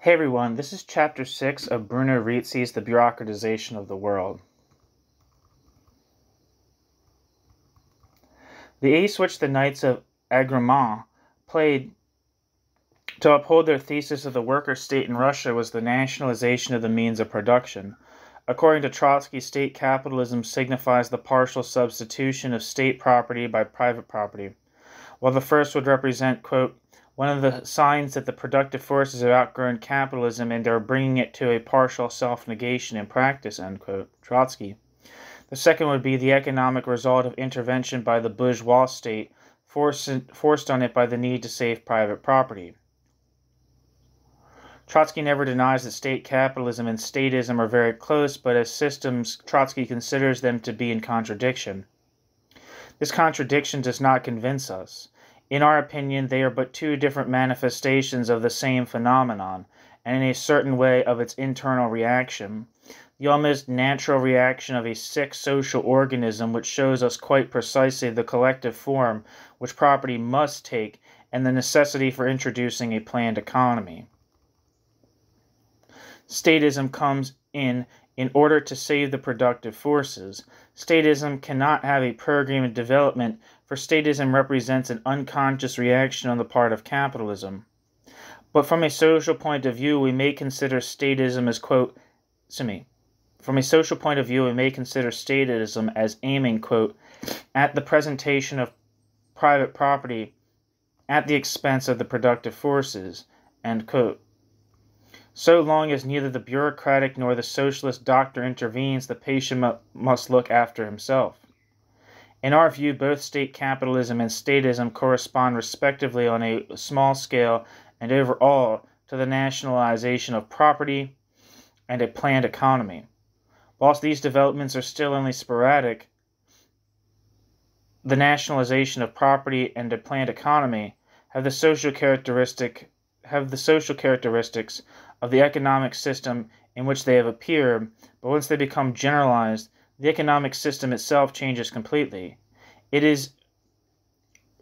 Hey everyone, this is Chapter 6 of Bruno Rizzi's The Bureaucratization of the World. The ace which the Knights of Agramant played to uphold their thesis of the worker state in Russia was the nationalization of the means of production. According to Trotsky, state capitalism signifies the partial substitution of state property by private property, while the first would represent, quote, one of the signs that the productive forces have outgrown capitalism and are bringing it to a partial self-negation in practice, end quote, Trotsky. The second would be the economic result of intervention by the bourgeois state, forced on it by the need to save private property. Trotsky never denies that state capitalism and statism are very close, but as systems, Trotsky considers them to be in contradiction. This contradiction does not convince us. In our opinion, they are but two different manifestations of the same phenomenon, and in a certain way of its internal reaction, the almost natural reaction of a sick social organism which shows us quite precisely the collective form which property must take and the necessity for introducing a planned economy. Statism comes in order to save the productive forces. Statism cannot have a program of development, for statism represents an unconscious reaction on the part of capitalism. But from a social point of view, we may consider statism as, quote, from a social point of view, we may consider statism as aiming, quote, at the presentation of private property at the expense of the productive forces, end quote. So long as neither the bureaucratic nor the socialist doctor intervenes, the patient must look after himself. In our view, both state capitalism and statism correspond respectively on a small scale and overall to the nationalization of property and a planned economy. Whilst these developments are still only sporadic, the nationalization of property and a planned economy have the social characteristics of the economic system in which they have appeared, but once they become generalized, the economic system itself changes completely. It is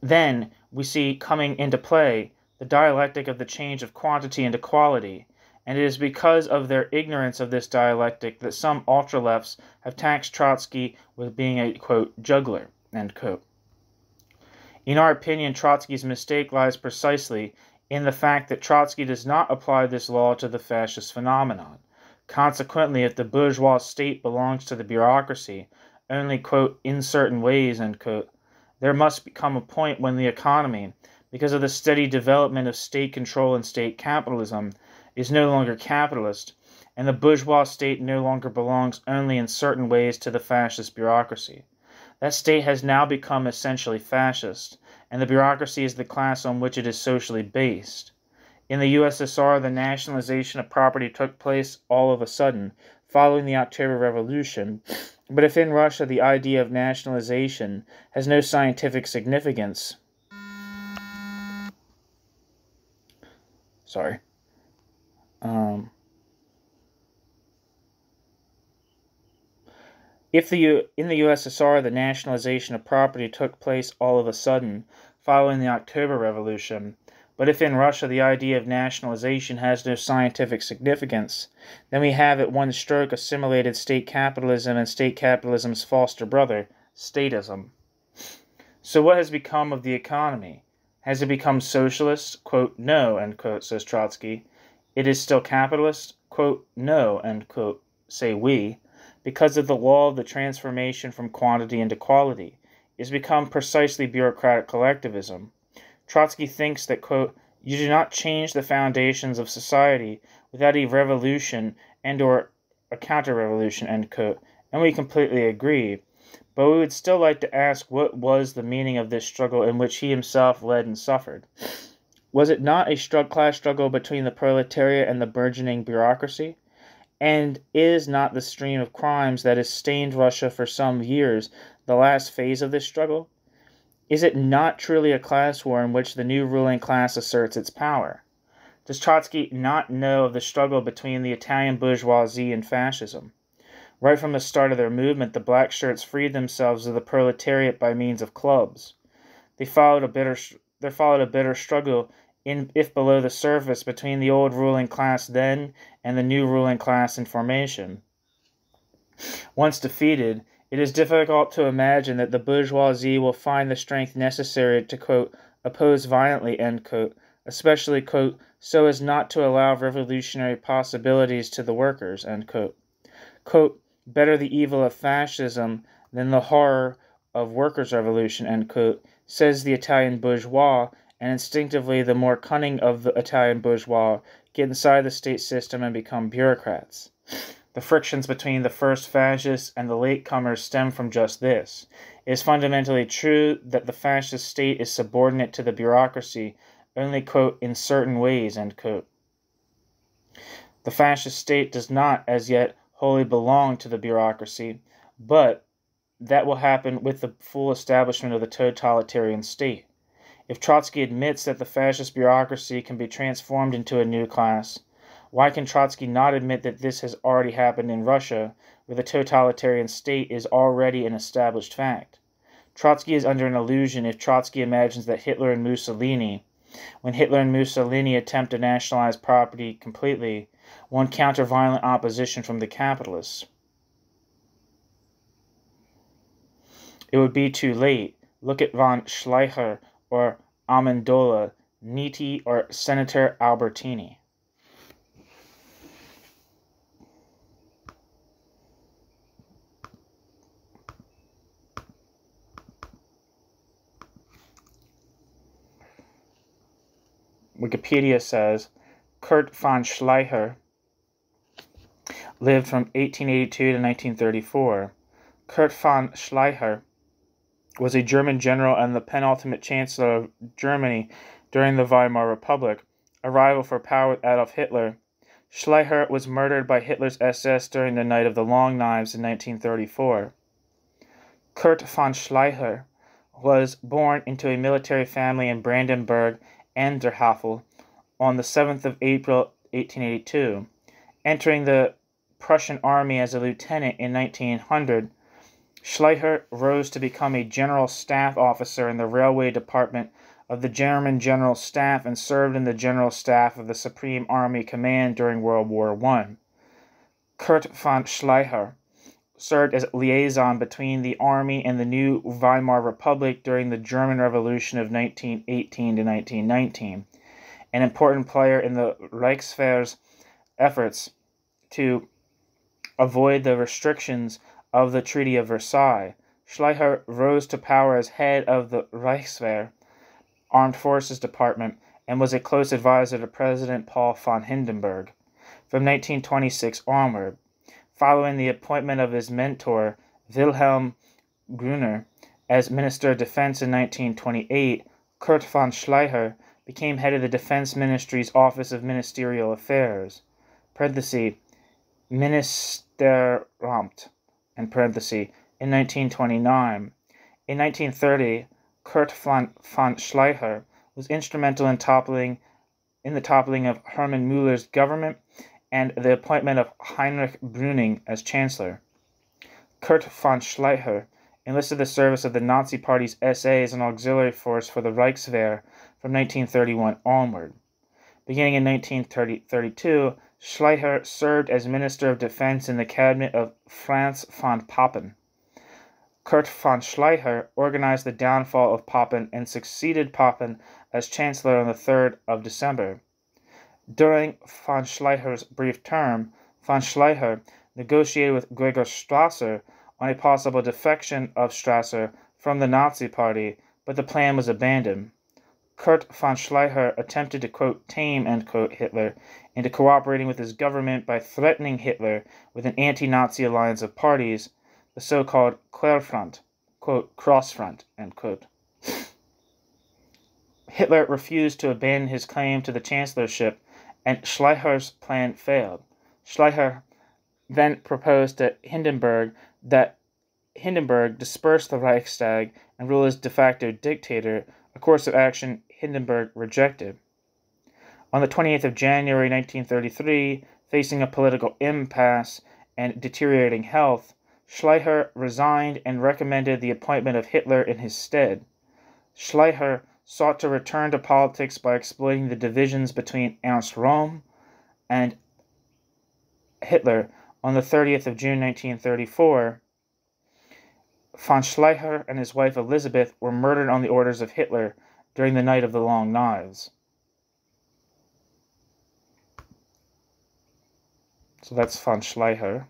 then we see coming into play the dialectic of the change of quantity into quality, and it is because of their ignorance of this dialectic that some ultra-lefts have taxed Trotsky with being a, quote, juggler, end quote. In our opinion, Trotsky's mistake lies precisely in the fact that Trotsky does not apply this law to the fascist phenomenon. Consequently, if the bourgeois state belongs to the bureaucracy only, quote, in certain ways, end quote, there must become a point when the economy, because of the steady development of state control and state capitalism, is no longer capitalist, and the bourgeois state no longer belongs only in certain ways to the fascist bureaucracy. That state has now become essentially fascist, and the bureaucracy is the class on which it is socially based. In the USSR, the nationalization of property took place all of a sudden, following the October Revolution, but if in Russia the idea of nationalization has no scientific significance, in the USSR, the nationalization of property took place all of a sudden, following the October Revolution, but if in Russia the idea of nationalization has no scientific significance, then we have at one stroke assimilated state capitalism and state capitalism's foster brother, statism. So what has become of the economy? Has it become socialist? Quote, no, end quote, says Trotsky. It is still capitalist? Quote, no, end quote, say we, because of the law of the transformation from quantity into quality. It has become precisely bureaucratic collectivism. Trotsky thinks that, quote, you do not change the foundations of society without a revolution and or a counter-revolution, end quote, and we completely agree. But we would still like to ask what was the meaning of this struggle in which he himself led and suffered. Was it not a class struggle between the proletariat and the burgeoning bureaucracy? And is not the stream of crimes that has stained Russia for some years the last phase of this struggle? Is it not truly a class war in which the new ruling class asserts its power? Does Trotsky not know of the struggle between the Italian bourgeoisie and fascism? Right from the start of their movement, the black shirts freed themselves of the proletariat by means of clubs. There followed a bitter struggle if below the surface, between the old ruling class then and the new ruling class in formation. Once defeated, it is difficult to imagine that the bourgeoisie will find the strength necessary to, quote, oppose violently, end quote, especially, quote, so as not to allow revolutionary possibilities to the workers, end quote. Quote, better the evil of fascism than the horror of workers' revolution, end quote, says the Italian bourgeois, and instinctively the more cunning of the Italian bourgeois get inside the state system and become bureaucrats. The frictions between the first fascists and the latecomers stem from just this. It is fundamentally true that the fascist state is subordinate to the bureaucracy only, quote, in certain ways, end quote. The fascist state does not, as yet, wholly belong to the bureaucracy, but that will happen with the full establishment of the totalitarian state. If Trotsky admits that the fascist bureaucracy can be transformed into a new class, why can Trotsky not admit that this has already happened in Russia, where the totalitarian state is already an established fact? Trotsky is under an illusion if Trotsky imagines that Hitler and Mussolini, when Hitler and Mussolini attempt to nationalize property completely, will encounter violent opposition from the capitalists. It would be too late. Look at von Schleicher or Amendola, Nitti or Senator Albertini. Wikipedia says Kurt von Schleicher lived from 1882 to 1934. Kurt von Schleicher was a German general and the penultimate chancellor of Germany during the Weimar Republic, a rival for power with Adolf Hitler. Schleicher was murdered by Hitler's SS during the Night of the Long Knives in 1934. Kurt von Schleicher was born into a military family in Brandenburg an der Havel on the 7th of April 1882. Entering the Prussian army as a lieutenant in 1900, Schleicher rose to become a general staff officer in the railway department of the German General Staff and served in the General Staff of the Supreme Army Command during World War I. Kurt von Schleicher served as liaison between the army and the new Weimar Republic during the German Revolution of 1918 to 1919, an important player in the Reichswehr's efforts to avoid the restrictions of the Treaty of Versailles. Schleicher rose to power as head of the Reichswehr Armed Forces Department and was a close advisor to President Paul von Hindenburg from 1926 onward. Following the appointment of his mentor, Wilhelm Gruner, as Minister of Defense in 1928, Kurt von Schleicher became head of the Defense Ministry's Office of Ministerial Affairs, (Ministeramt), in 1929. In 1930, Kurt von Schleicher was instrumental in the toppling of Hermann Müller's government and the appointment of Heinrich Brüning as Chancellor. Kurt von Schleicher enlisted the service of the Nazi Party's SA as an auxiliary force for the Reichswehr from 1931 onward. Beginning in 1932, Schleicher served as Minister of Defense in the cabinet of Franz von Papen. Kurt von Schleicher organized the downfall of Papen and succeeded Papen as Chancellor on the 3rd of December. During von Schleicher's brief term, von Schleicher negotiated with Gregor Strasser on a possible defection of Strasser from the Nazi Party, but the plan was abandoned. Kurt von Schleicher attempted to, quote, tame, end quote, Hitler into cooperating with his government by threatening Hitler with an anti-Nazi alliance of parties, the so-called Querfront, quote, cross-front, end quote. Hitler refused to abandon his claim to the chancellorship, and Schleicher's plan failed. Schleicher then proposed to Hindenburg that Hindenburg disperse the Reichstag and rule as de facto dictator, a course of action Hindenburg rejected. On the 28th of January 1933, facing a political impasse and deteriorating health, Schleicher resigned and recommended the appointment of Hitler in his stead. Schleicher sought to return to politics by exploiting the divisions between Ernst Röhm and Hitler. On the 30th of June 1934, von Schleicher and his wife Elizabeth were murdered on the orders of Hitler during the Night of the Long Knives. So that's von Schleicher.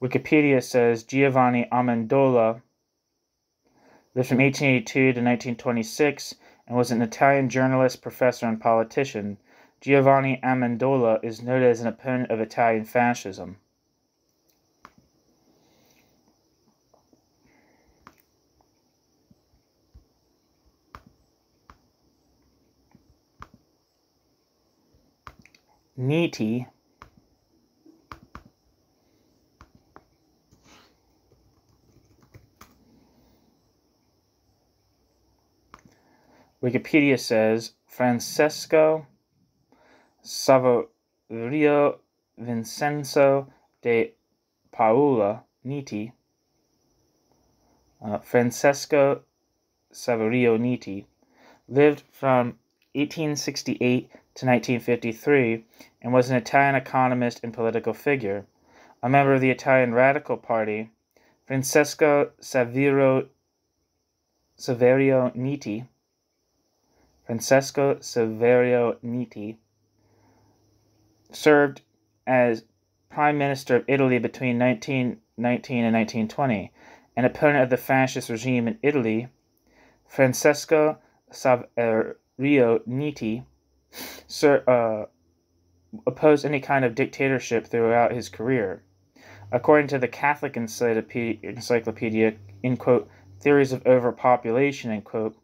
Wikipedia says Giovanni Amendola lived from 1882 to 1926 and was an Italian journalist, professor, and politician. Giovanni Amendola is noted as an opponent of Italian fascism. Nitti Wikipedia says Francesco Saverio Vincenzo de Paula Nitti, Francesco Saverio Nitti, lived from 1868 to 1953 and was an Italian economist and political figure. A member of the Italian Radical Party, Francesco Saverio Nitti served as Prime Minister of Italy between 1919 and 1920. An opponent of the fascist regime in Italy, Francesco Saverio Nitti opposed any kind of dictatorship throughout his career. According to the Catholic Encyclopedia, in quote, Theories of Overpopulation, in quote,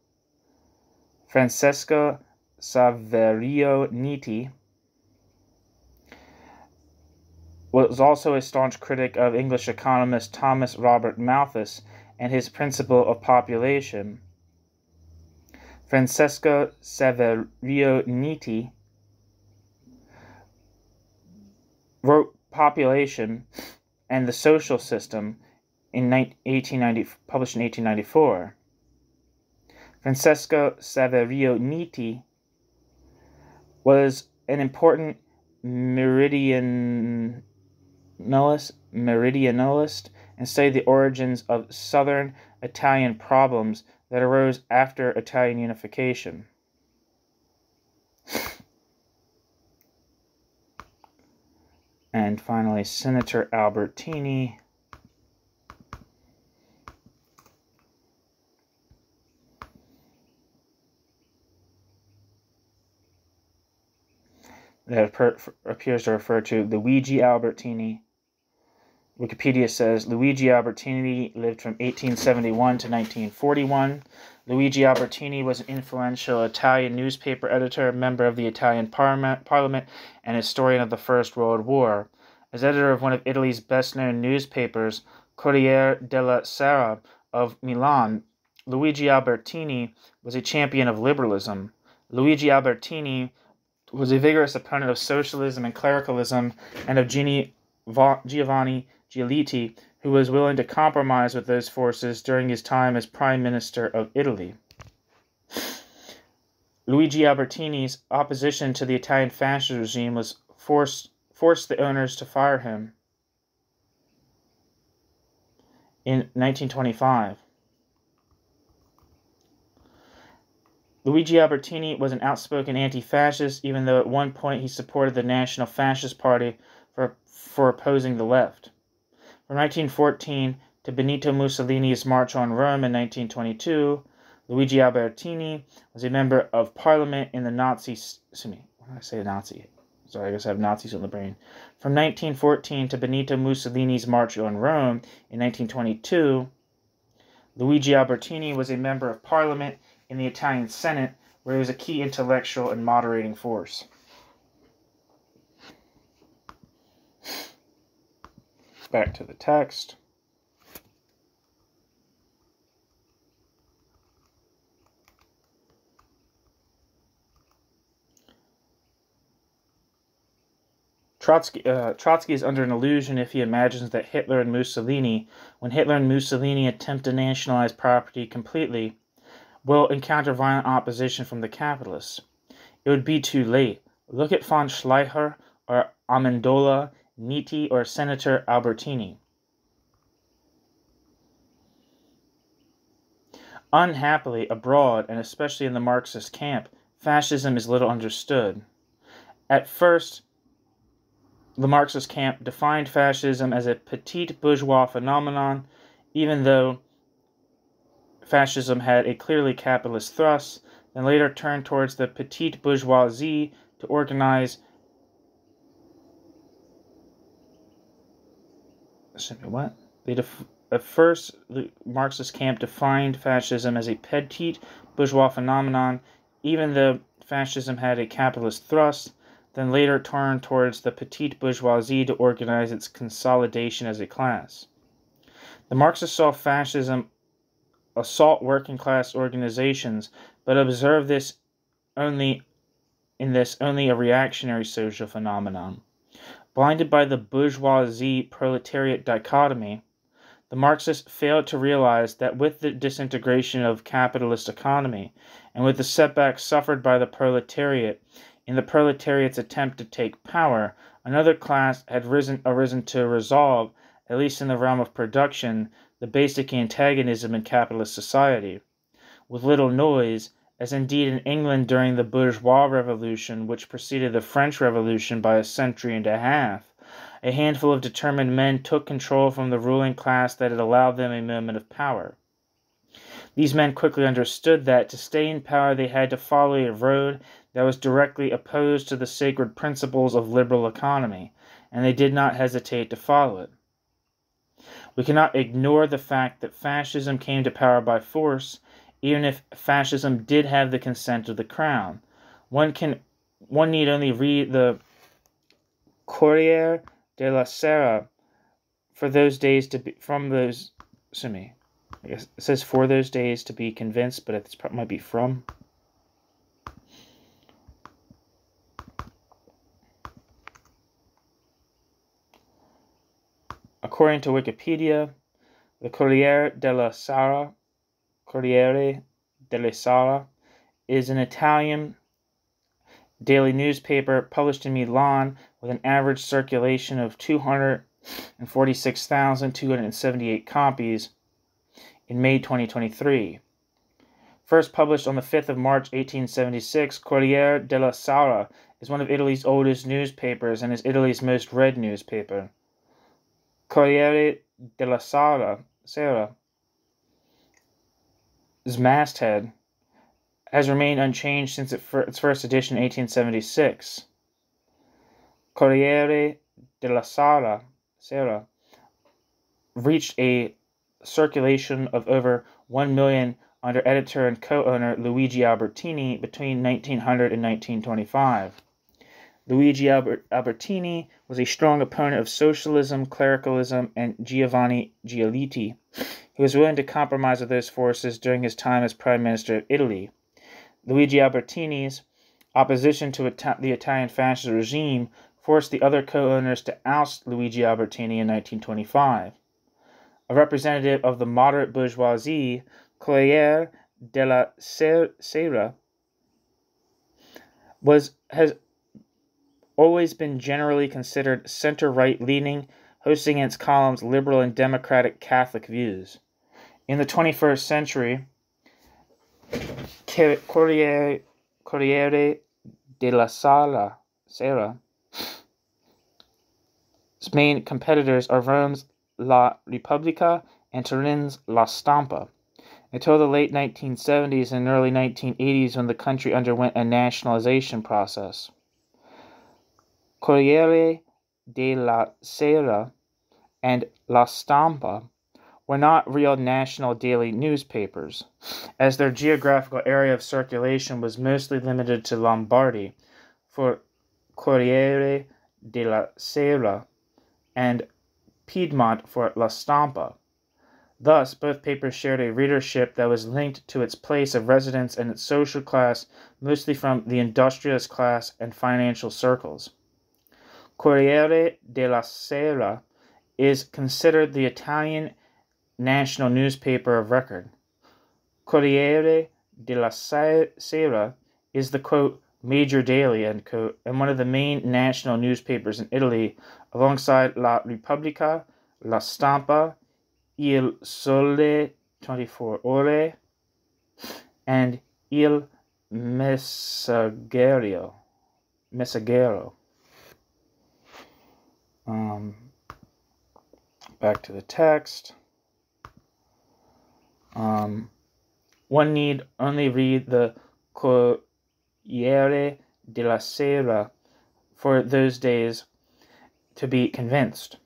Francesco Saverio Nitti was also a staunch critic of English economist Thomas Robert Malthus and his principle of population. Francesco Saverio Nitti wrote Population and the Social System published in 1894. Francesco Saverio Nitti was an important meridianalist and studied the origins of southern Italian problems that arose after Italian unification. And finally, Senator Albertini. That appears to refer to Luigi Albertini. Wikipedia says Luigi Albertini lived from 1871 to 1941. Luigi Albertini was an influential Italian newspaper editor, member of the Italian Parliament, and historian of the First World War. As editor of one of Italy's best-known newspapers, Corriere della Sera of Milan, Luigi Albertini was a champion of liberalism. Luigi Albertini was a vigorous opponent of socialism and clericalism and of Giovanni Giolitti, who was willing to compromise with those forces during his time as Prime Minister of Italy. Luigi Albertini's opposition to the Italian fascist regime was forced the owners to fire him in 1925. Luigi Albertini was an outspoken anti-fascist, even though at one point he supported the National Fascist Party for opposing the left. From 1914 to Benito Mussolini's March on Rome in 1922, Luigi Albertini was a member of Parliament in the Nazi... When I say Nazi... Sorry, I guess I have Nazis on the brain. From 1914 to Benito Mussolini's March on Rome in 1922, Luigi Albertini was a member of Parliament in the Italian Senate, where he was a key intellectual and moderating force. Back to the text. Trotsky is under an illusion if he imagines that Hitler and Mussolini, when Hitler and Mussolini attempt to nationalize property completely, will encounter violent opposition from the capitalists. It would be too late. Look at von Schleicher or Amendola, Nitti, or Senator Albertini. Unhappily, abroad, and especially in the Marxist camp, fascism is little understood. At first, the Marxist camp defined fascism as a petit bourgeois phenomenon, even though fascism had a clearly capitalist thrust, then later turned towards the petite bourgeoisie to organize. At first, the Marxist camp defined fascism as a petite bourgeois phenomenon, even though fascism had a capitalist thrust, then later turned towards the petite bourgeoisie to organize its consolidation as a class. The Marxists saw fascism assault working class organizations, but observed this only a reactionary social phenomenon. Blinded by the bourgeoisie-proletariat dichotomy, the Marxists failed to realize that with the disintegration of capitalist economy, and with the setbacks suffered by the proletariat in the proletariat's attempt to take power, another class had arisen to resolve, at least in the realm of production, the basic antagonism in capitalist society. With little noise, as indeed in England during the bourgeois revolution which preceded the French Revolution by a century and a half, a handful of determined men took control from the ruling class that had allowed them a moment of power. These men quickly understood that to stay in power they had to follow a road that was directly opposed to the sacred principles of liberal economy, and they did not hesitate to follow it. We cannot ignore the fact that fascism came to power by force, even if fascism did have the consent of the crown. One need only read the Corriere della Sera for those days to be it says for those days to be convinced, but it might be from. According to Wikipedia, the Corriere della Sera is an Italian daily newspaper published in Milan with an average circulation of 246,278 copies in May 2023. First published on the 5th of March 1876, Corriere della Sera is one of Italy's oldest newspapers and is Italy's most read newspaper. Corriere della Sera's masthead has remained unchanged since its first edition in 1876. Corriere della Sera reached a circulation of over 1 million under editor and co-owner Luigi Albertini between 1900 and 1925. Luigi Albertini was a strong opponent of socialism, clericalism, and Giovanni Giolitti. He was willing to compromise with those forces during his time as Prime Minister of Italy. Luigi Albertini's opposition to the Italian fascist regime forced the other co-owners to oust Luigi Albertini in 1925. A representative of the moderate bourgeoisie, Corriere della Sera has always been generally considered center-right leaning, hosting in its columns liberal and democratic Catholic views. In the 21st century, Corriere della Sera's main competitors are Rome's La Repubblica and Turin's La Stampa, until the late 1970s and early 1980s when the country underwent a nationalization process. Corriere della Sera and La Stampa were not real national daily newspapers, as their geographical area of circulation was mostly limited to Lombardy. For Corriere della Sera and Piedmont for La Stampa. Thus, both papers shared a readership that was linked to its place of residence and its social class, mostly from the industrialist class and financial circles. Corriere della Sera is considered the Italian national newspaper of record. Corriere della Sera is the, quote, major daily, end quote, and one of the main national newspapers in Italy, alongside La Repubblica, La Stampa, Il Sole 24 Ore, and Il Messaggero. Back to the text. One need only read the Corriere della Sera for those days to be convinced.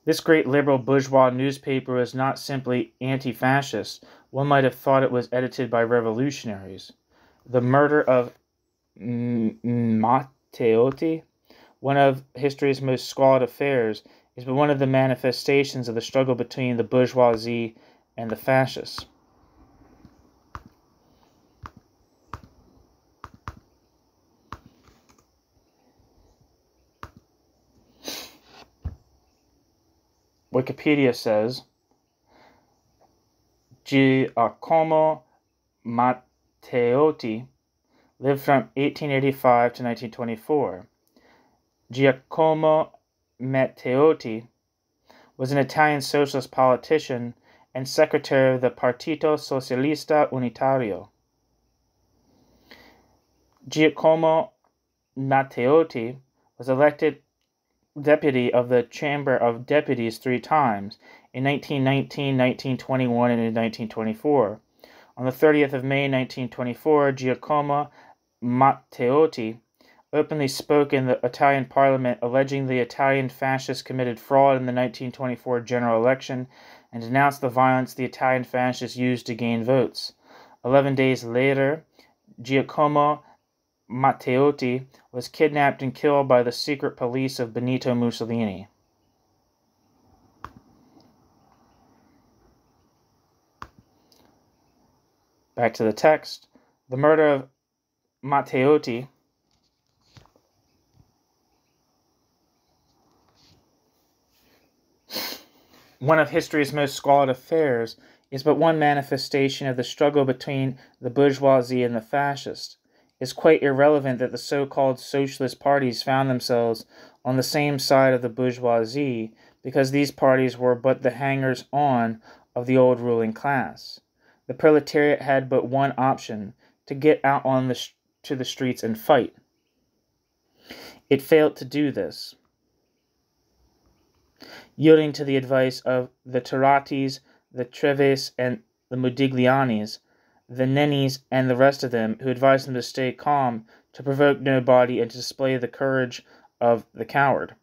This great liberal bourgeois newspaper was not simply anti-fascist. One might have thought it was edited by revolutionaries. The murder of Matteotti, one of history's most squalid affairs, is but one of the manifestations of the struggle between the bourgeoisie and the fascists. Wikipedia says, Giacomo Matteotti lived from 1885 to 1924. Giacomo Matteotti was an Italian socialist politician and secretary of the Partito Socialista Unitario. Giacomo Matteotti was elected deputy of the Chamber of Deputies 3 times, in 1919, 1921, and in 1924. On the 30th of May 1924, Giacomo Matteotti openly spoke in the Italian parliament, alleging the Italian fascists committed fraud in the 1924 general election and denounced the violence the Italian fascists used to gain votes. 11 days later, Giacomo Matteotti was kidnapped and killed by the secret police of Benito Mussolini. Back to the text. The murder of Matteotti one of history's most squalid affairs, is but one manifestation of the struggle between the bourgeoisie and the fascists. It is quite irrelevant that the so-called socialist parties found themselves on the same side of the bourgeoisie, because these parties were but the hangers-on of the old ruling class. The proletariat had but one option: to get out to the streets and fight. It failed to do this. Yielding to the advice of the Trotskyists, the Treves, and the Modiglianis, the Nennis, and the rest of them, who advised them to stay calm, to provoke nobody, and to display the courage of the coward.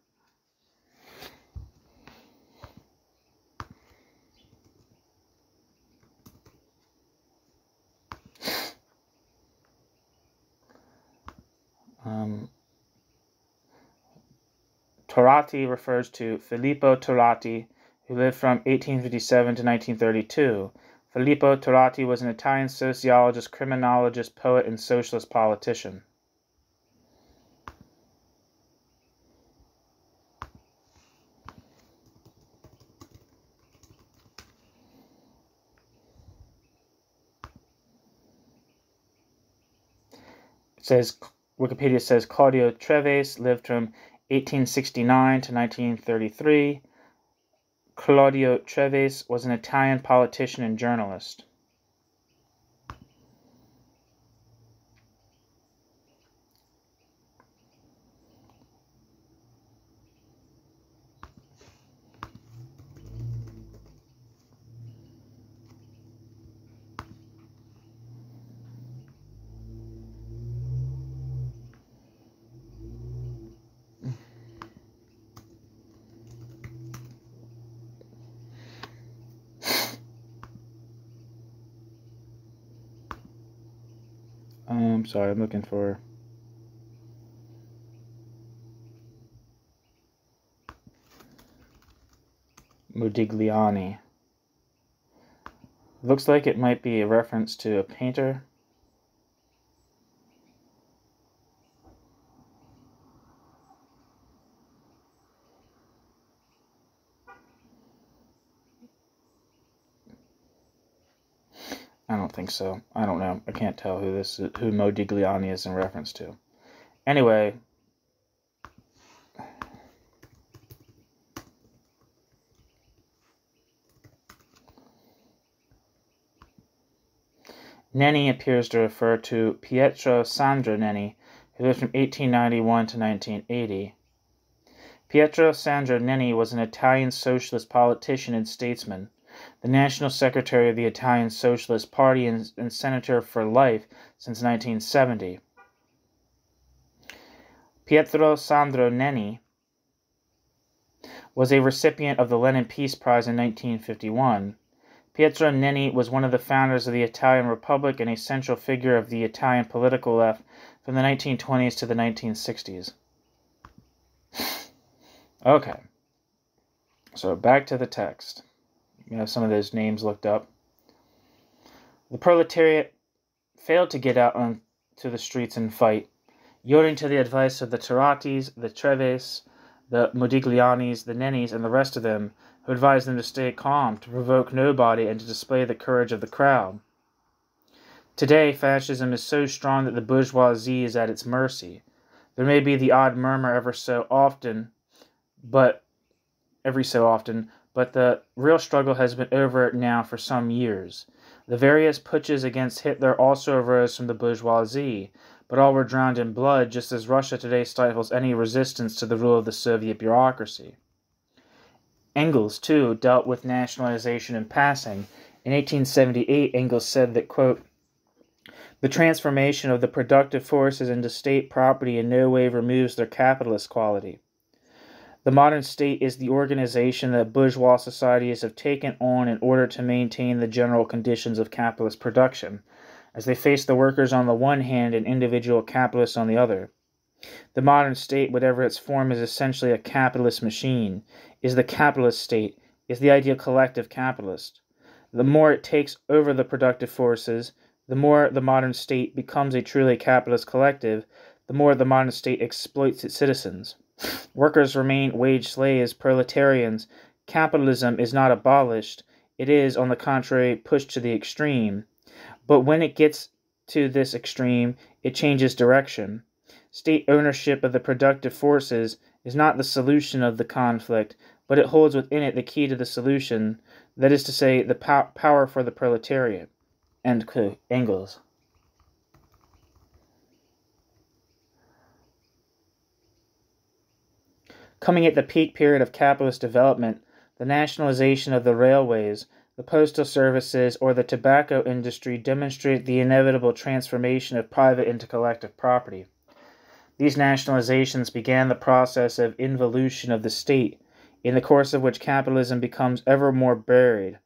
Turati refers to Filippo Turati, who lived from 1857 to 1932. Filippo Turati was an Italian sociologist, criminologist, poet, and socialist politician. Wikipedia says Claudio Treves lived from 1869 to 1933. Claudio Treves was an Italian politician and journalist. Sorry, I'm looking for... Modigliani. Looks like it might be a reference to a painter. I don't think so. I don't know. I can't tell who Modigliani is in reference to. Anyway, Nenni appears to refer to Pietro Sandro Nenni, who lived from 1891 to 1980. Pietro Sandro Nenni was an Italian socialist politician and statesman, the national secretary of the Italian Socialist Party and senator for life since 1970. Pietro Sandro Nenni was a recipient of the Lenin Peace Prize in 1951. Pietro Nenni was one of the founders of the Italian Republic and a central figure of the Italian political left from the 1920s to the 1960s. Okay, so back to the text. You have some of those names looked up. The proletariat failed to get out onto the streets and fight, yielding to the advice of the Tirati, the Treves, the Modiglianis, the Nennis, and the rest of them, who advised them to stay calm, to provoke nobody, and to display the courage of the crowd. Today, fascism is so strong that the bourgeoisie is at its mercy. There may be the odd murmur every so often, but the real struggle has been over now for some years. The various putsches against Hitler also arose from the bourgeoisie, but all were drowned in blood, just as Russia today stifles any resistance to the rule of the Soviet bureaucracy. Engels, too, dealt with nationalization in passing. In 1878, Engels said that, quote, "The transformation of the productive forces into state property in no way removes their capitalist quality. The modern state is the organization that bourgeois societies have taken on in order to maintain the general conditions of capitalist production, as they face the workers on the one hand and individual capitalists on the other. The modern state, whatever its form, is essentially a capitalist machine, is the capitalist state, is the ideal collective capitalist. The more it takes over the productive forces, the more the modern state becomes a truly capitalist collective, the more the modern state exploits its citizens. Workers remain wage slaves, proletarians. Capitalism is not abolished. It is, on the contrary, pushed to the extreme. But when it gets to this extreme, it changes direction. State ownership of the productive forces is not the solution of the conflict, but it holds within it the key to the solution, that is to say, the power for the proletariat." End quote. Engels. Coming at the peak period of capitalist development, the nationalization of the railways, the postal services, or the tobacco industry demonstrate the inevitable transformation of private into collective property. These nationalizations began the process of involution of the state, in the course of which capitalism becomes ever more buried,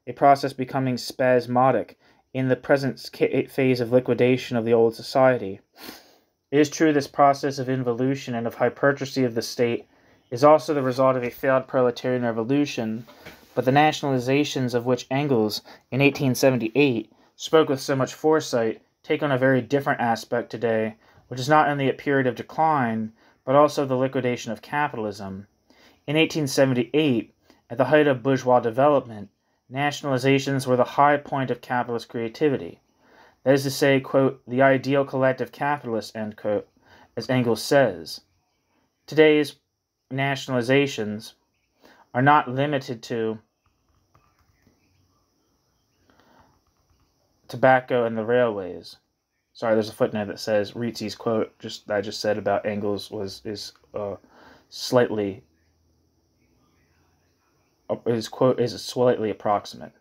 a process becoming spasmodic in the present phase of liquidation of the old society. It is true this process of involution and of hypertrophy of the state is also the result of a failed proletarian revolution, but the nationalizations of which Engels, in 1878, spoke with so much foresight take on a very different aspect today, which is not only a period of decline, but also the liquidation of capitalism. In 1878, at the height of bourgeois development, nationalizations were the high point of capitalist creativity. That is to say, quote, "the ideal collective capitalist," end quote, as Engels says. Today's nationalizations are not limited to tobacco and the railways. Sorry, there's a footnote that says Rizzi's quote that I just said about Engels is slightly. His quote is slightly approximate.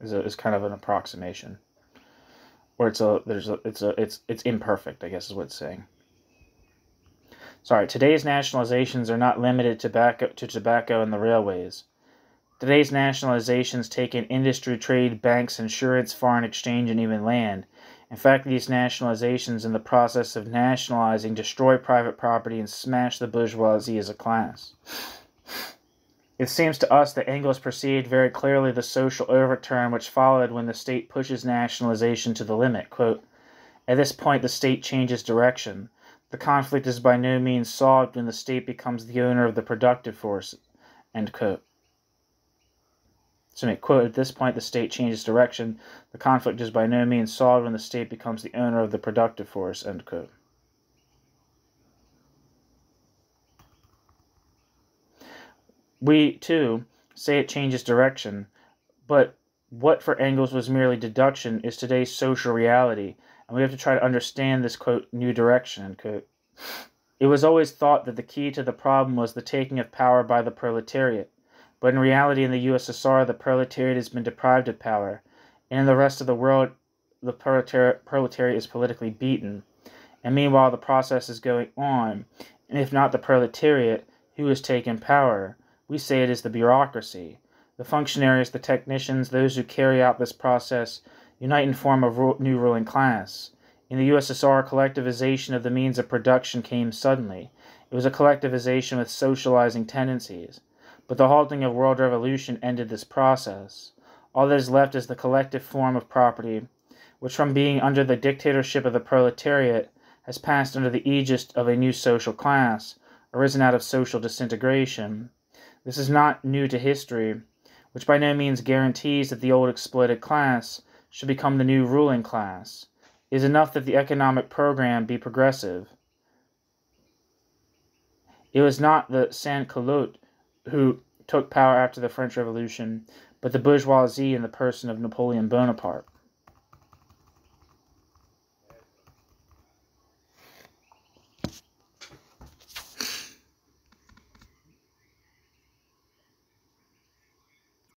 Is kind of an approximation, or it's imperfect, I guess is what it's saying. Sorry, today's nationalizations are not limited to tobacco and the railways. Today's nationalizations take in industry, trade, banks, insurance, foreign exchange, and even land. In fact, these nationalizations, in the process of nationalizing, destroy private property and smash the bourgeoisie as a class. It seems to us that Engels perceived very clearly the social overturn which followed when the state pushes nationalization to the limit. Quote, at this point, the state changes direction. The conflict is by no means solved when the state becomes the owner of the productive force. End quote. So, quote, at this point, the state changes direction. The conflict is by no means solved when the state becomes the owner of the productive force. End quote. We, too, say it changes direction, but what for Engels was merely deduction is today's social reality, and we have to try to understand this, quote, new direction, end quote. It was always thought that the key to the problem was the taking of power by the proletariat, but in reality in the USSR the proletariat has been deprived of power, and in the rest of the world the proletariat is politically beaten, and meanwhile the process is going on, and if not the proletariat, who has taken power? We say it is the bureaucracy. The functionaries, the technicians, those who carry out this process, unite and form a new ruling class. In the USSR, collectivization of the means of production came suddenly. It was a collectivization with socializing tendencies. But the halting of world revolution ended this process. All that is left is the collective form of property, which from being under the dictatorship of the proletariat has passed under the aegis of a new social class, arisen out of social disintegration. This is not new to history, which by no means guarantees that the old exploited class should become the new ruling class. It is enough that the economic program be progressive. It was not the sans-culottes who took power after the French Revolution, but the bourgeoisie in the person of Napoleon Bonaparte.